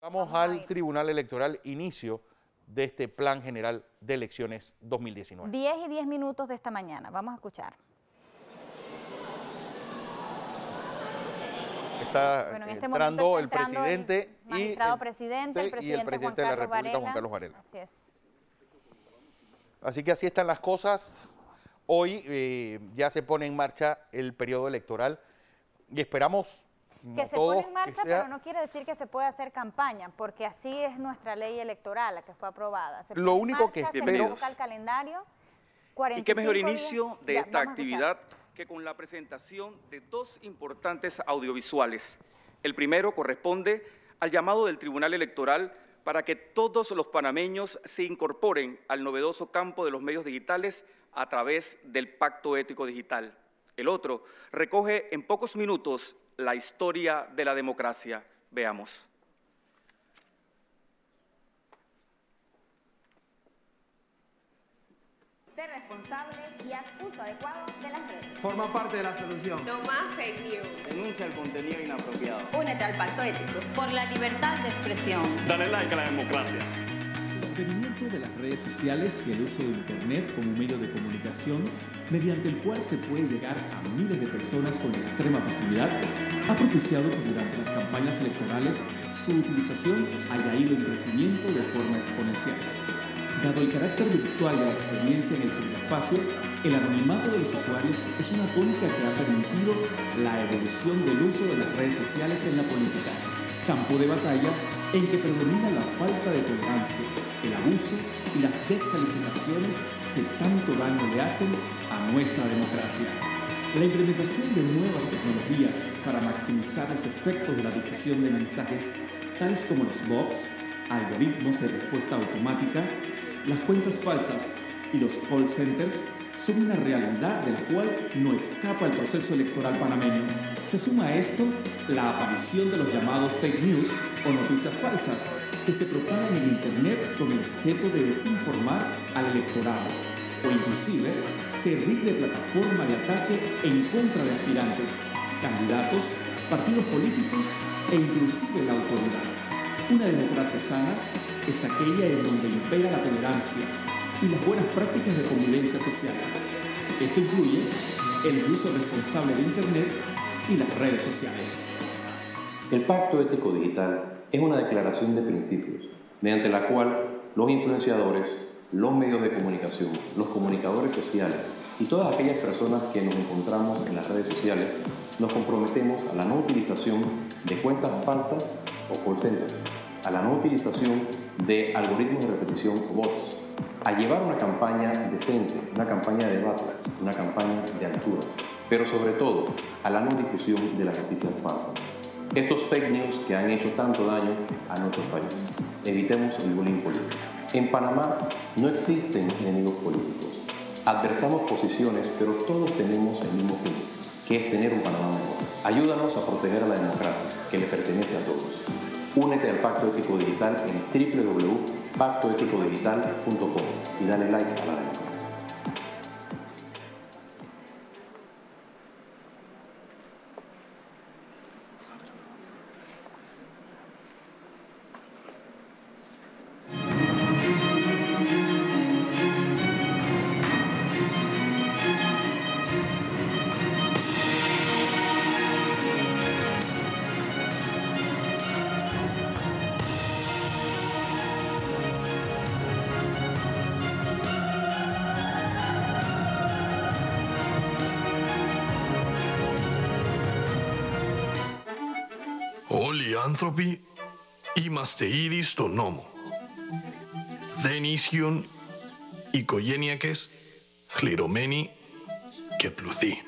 Vamos al Tribunal Electoral, inicio de este Plan General de Elecciones 2019. 10:10 de esta mañana. Vamos a escuchar. Está entrando el presidente el magistrado presidente, el presidente de la República, Juan Carlos Varela. Así es. Así que así están las cosas. Hoy ya se pone en marcha el periodo electoral y esperamos que se pone en marcha, pero no quiere decir que se pueda hacer campaña, porque así es nuestra ley electoral, la que fue aprobada. Lo único que espero es el calendario. Y qué mejor inicio de esta actividad que con la presentación de dos importantes audiovisuales. El primero corresponde al llamado del Tribunal Electoral para que todos los panameños se incorporen al novedoso campo de los medios digitales a través del Pacto Ético Digital. El otro recoge en pocos minutos la historia de la democracia. Veamos. Ser responsable y haz uso adecuado de las redes. Forma parte de la solución. No más fake news. Denuncia el contenido inapropiado. Únete al Pacto Ético por la libertad de expresión. Dale like a la democracia. El mantenimiento de las redes sociales y el uso de Internet como medio de comunicación, mediante el cual se puede llegar a miles de personas con extrema facilidad, ha propiciado que durante las campañas electorales su utilización haya ido en crecimiento de forma exponencial. Dado el carácter virtual de la experiencia en el ciberespacio, el anonimato de los usuarios es una tónica que ha permitido la evolución del uso de las redes sociales en la política, campo de batalla en que predomina la falta de tolerancia, el abuso y las descalificaciones que tanto daño le hacen a nuestra democracia. La implementación de nuevas tecnologías para maximizar los efectos de la difusión de mensajes, tales como los bots, algoritmos de respuesta automática, las cuentas falsas y los call centers son una realidad de la cual no escapa el proceso electoral panameño. Se suma a esto la aparición de los llamados fake news o noticias falsas que se propagan en Internet con el objeto de desinformar al electorado o inclusive servir de plataforma de ataque en contra de aspirantes, candidatos, partidos políticos e inclusive la autoridad. Una democracia sana es aquella en donde impera la tolerancia y las buenas prácticas de convivencia social. Esto incluye el uso responsable de Internet y las redes sociales. El Pacto Ético Digital es una declaración de principios, mediante la cual los influenciadores, los medios de comunicación, los comunicadores sociales y todas aquellas personas que nos encontramos en las redes sociales nos comprometemos a la no utilización de cuentas falsas o call centers, a la no utilización de algoritmos de repetición o bots, a llevar una campaña decente, una campaña de debate, una campaña de altura, pero sobre todo a la no difusión de las noticias falsas. Estos fake news que han hecho tanto daño a nuestro país. Evitemos el bullying político. En Panamá no existen enemigos políticos. Adversamos posiciones, pero todos tenemos el mismo fin, que es tener un Panamá mejor. Ayúdanos a proteger a la democracia, que le pertenece a todos. Únete al Pacto Ético Digital en www.pactoeticodigital.com y dale like a la democracia. Όλοι οι άνθρωποι είμαστε ήδη στον νόμο. Δεν ίσχυον οικογένειακες, χληρωμένοι και πλουθοί.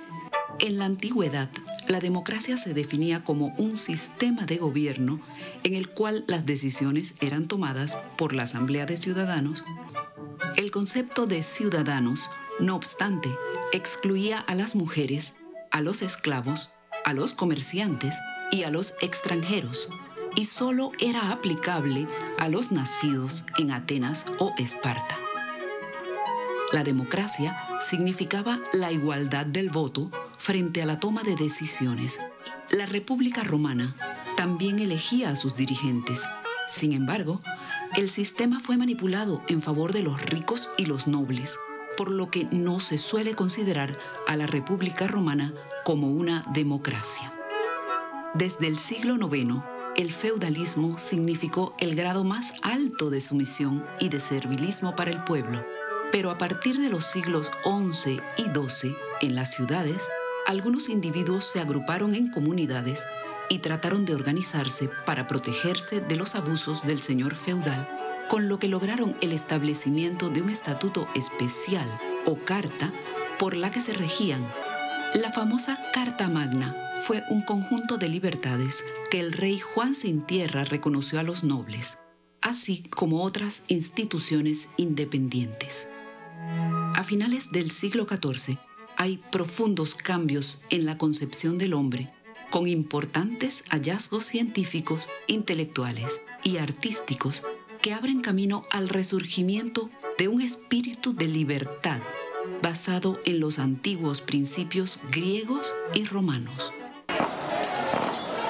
En la antigüedad, la democracia se definía como un sistema de gobierno en el cual las decisiones eran tomadas por la Asamblea de Ciudadanos. El concepto de ciudadanos, no obstante, excluía a las mujeres, a los esclavos, a los comerciantes y a los extranjeros, y solo era aplicable a los nacidos en Atenas o Esparta. La democracia significaba la igualdad del voto frente a la toma de decisiones. La República Romana también elegía a sus dirigentes Sin embargo, el sistema fue manipulado en favor de los ricos y los nobles, por lo que no se suele considerar a la República Romana como una democracia. Desde el siglo IX, el feudalismo significó el grado más alto de sumisión y de servilismo para el pueblo, pero a partir de los siglos XI y XII, en las ciudades, algunos individuos se agruparon en comunidades y trataron de organizarse para protegerse de los abusos del señor feudal, con lo que lograron el establecimiento de un estatuto especial o carta por la que se regían. La famosa Carta Magna fue un conjunto de libertades que el rey Juan Sin Tierra reconoció a los nobles, así como otras instituciones independientes. A finales del siglo XIV hay profundos cambios en la concepción del hombre, con importantes hallazgos científicos, intelectuales y artísticos que abren camino al resurgimiento de un espíritu de libertad basado en los antiguos principios griegos y romanos.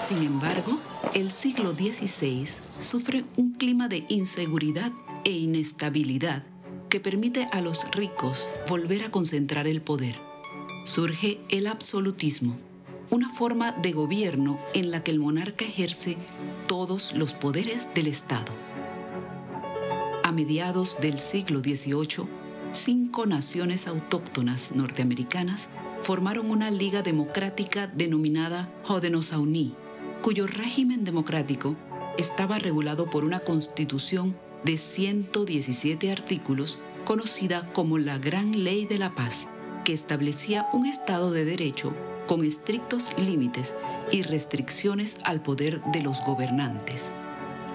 Sin embargo, el siglo XVI sufre un clima de inseguridad e inestabilidad que permite a los ricos volver a concentrar el poder. Surge el absolutismo, una forma de gobierno en la que el monarca ejerce todos los poderes del Estado. A mediados del siglo XVIII, 5 naciones autóctonas norteamericanas formaron una liga democrática denominada Haudenosaunee, cuyo régimen democrático estaba regulado por una constitución de 117 artículos conocida como la Gran Ley de la Paz, que establecía un Estado de Derecho con estrictos límites y restricciones al poder de los gobernantes.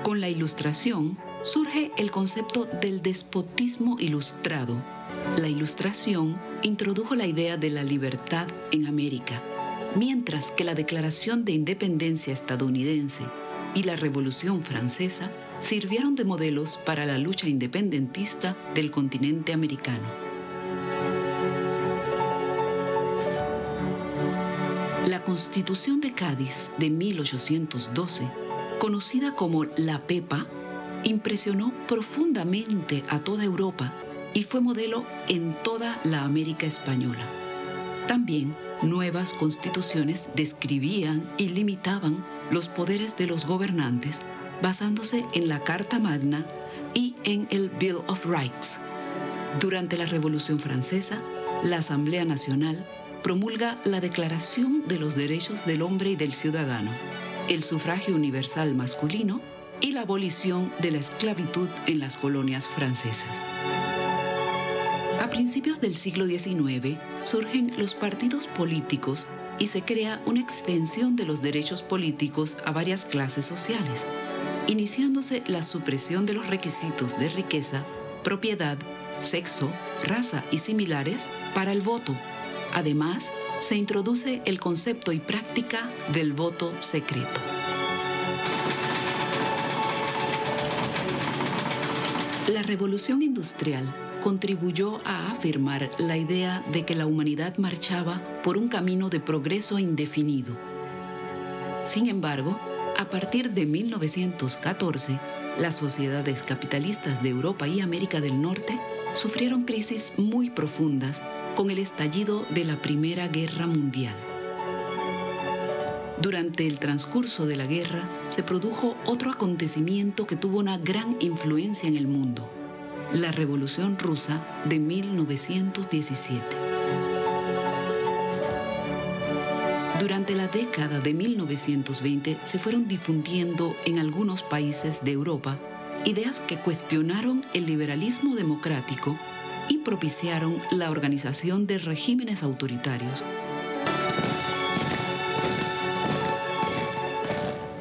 Con la Ilustración surge el concepto del despotismo ilustrado. La Ilustración introdujo la idea de la libertad en América, mientras que la Declaración de Independencia estadounidense y la Revolución Francesa sirvieron de modelos para la lucha independentista del continente americano. La Constitución de Cádiz de 1812, conocida como la Pepa, impresionó profundamente a toda Europa y fue modelo en toda la América española. También nuevas constituciones describían y limitaban los poderes de los gobernantes basándose en la Carta Magna y en el Bill of Rights. Durante la Revolución Francesa, la Asamblea Nacional promulga la Declaración de los Derechos del Hombre y del Ciudadano, el sufragio universal masculino y la abolición de la esclavitud en las colonias francesas. A principios del siglo XIX surgen los partidos políticos y se crea una extensión de los derechos políticos a varias clases sociales, iniciándose la supresión de los requisitos de riqueza, propiedad, sexo, raza y similares para el voto. Además, se introduce el concepto y práctica del voto secreto. La Revolución Industrial contribuyó a afirmar la idea de que la humanidad marchaba por un camino de progreso indefinido. Sin embargo, a partir de 1914, las sociedades capitalistas de Europa y América del Norte sufrieron crisis muy profundas con el estallido de la Primera Guerra Mundial. Durante el transcurso de la guerra se produjo otro acontecimiento que tuvo una gran influencia en el mundo: la Revolución Rusa de 1917. Durante la década de 1920 se fueron difundiendo en algunos países de Europa ideas que cuestionaron el liberalismo democrático y propiciaron la organización de regímenes autoritarios.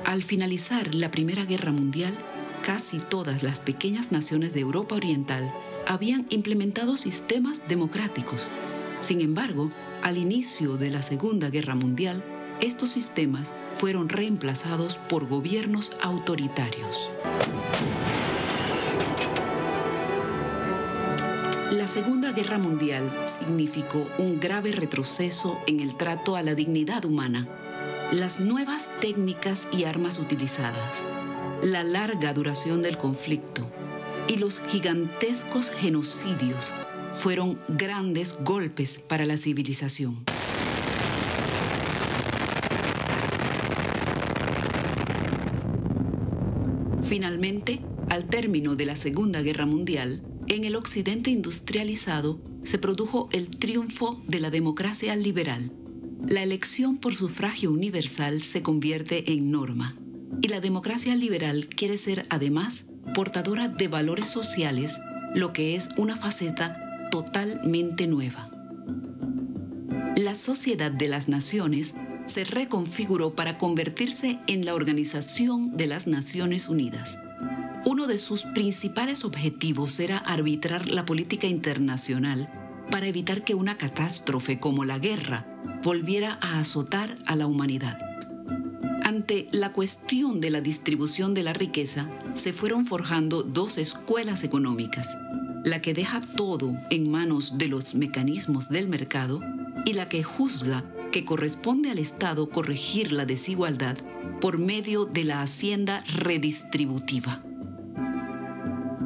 Al finalizar la Primera Guerra Mundial, casi todas las pequeñas naciones de Europa Oriental habían implementado sistemas democráticos. Sin embargo, al inicio de la Segunda Guerra Mundial, estos sistemas fueron reemplazados por gobiernos autoritarios. La Segunda Guerra Mundial significó un grave retroceso en el trato a la dignidad humana, las nuevas técnicas y armas utilizadas, la larga duración del conflicto y los gigantescos genocidios fueron grandes golpes para la civilización. Finalmente, al término de la Segunda Guerra Mundial, en el occidente industrializado se produjo el triunfo de la democracia liberal. La elección por sufragio universal se convierte en norma y la democracia liberal quiere ser además portadora de valores sociales, lo que es una faceta totalmente nueva. La Sociedad de las Naciones se reconfiguró para convertirse en la Organización de las Naciones Unidas. Uno de sus principales objetivos era arbitrar la política internacional para evitar que una catástrofe como la guerra volviera a azotar a la humanidad. Ante la cuestión de la distribución de la riqueza, se fueron forjando dos escuelas económicas, la que deja todo en manos de los mecanismos del mercado y la que juzga que corresponde al Estado corregir la desigualdad por medio de la hacienda redistributiva.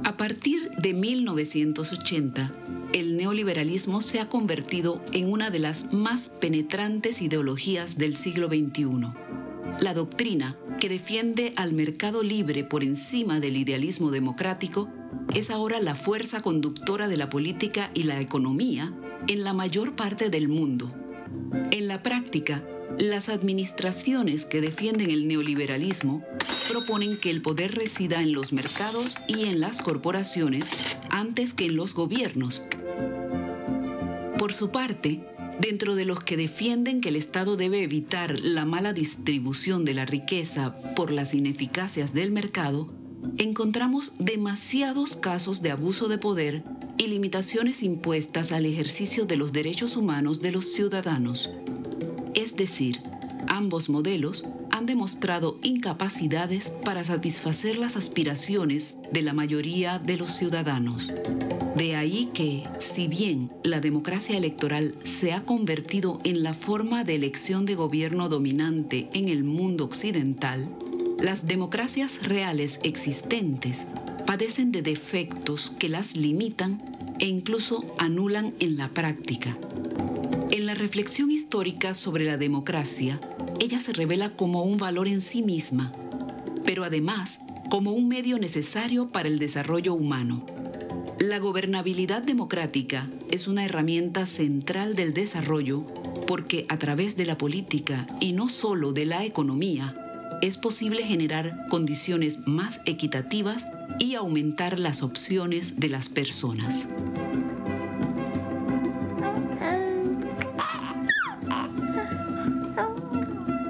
A partir de 1980, el neoliberalismo se ha convertido en una de las más penetrantes ideologías del siglo XXI. La doctrina que defiende al mercado libre por encima del idealismo democrático es ahora la fuerza conductora de la política y la economía en la mayor parte del mundo. En la práctica, las administraciones que defienden el neoliberalismo proponen que el poder resida en los mercados y en las corporaciones antes que en los gobiernos. Por su parte, dentro de los que defienden que el Estado debe evitar la mala distribución de la riqueza por las ineficacias del mercado, encontramos demasiados casos de abuso de poder y limitaciones impuestas al ejercicio de los derechos humanos de los ciudadanos. Es decir, ambos modelos han demostrado incapacidades para satisfacer las aspiraciones de la mayoría de los ciudadanos. De ahí que, si bien la democracia electoral se ha convertido en la forma de elección de gobierno dominante en el mundo occidental, las democracias reales existentes padecen de defectos que las limitan e incluso anulan en la práctica. En la reflexión histórica sobre la democracia, ella se revela como un valor en sí misma, pero además como un medio necesario para el desarrollo humano. La gobernabilidad democrática es una herramienta central del desarrollo porque a través de la política y no solo de la economía, es posible generar condiciones más equitativas y aumentar las opciones de las personas.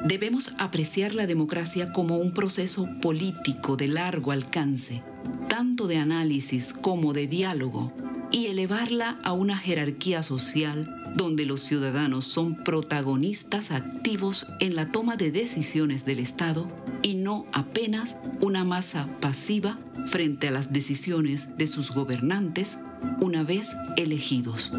Debemos apreciar la democracia como un proceso político de largo alcance, tanto de análisis como de diálogo, y elevarla a una jerarquía social donde los ciudadanos son protagonistas activos en la toma de decisiones del Estado y no apenas una masa pasiva frente a las decisiones de sus gobernantes una vez elegidos.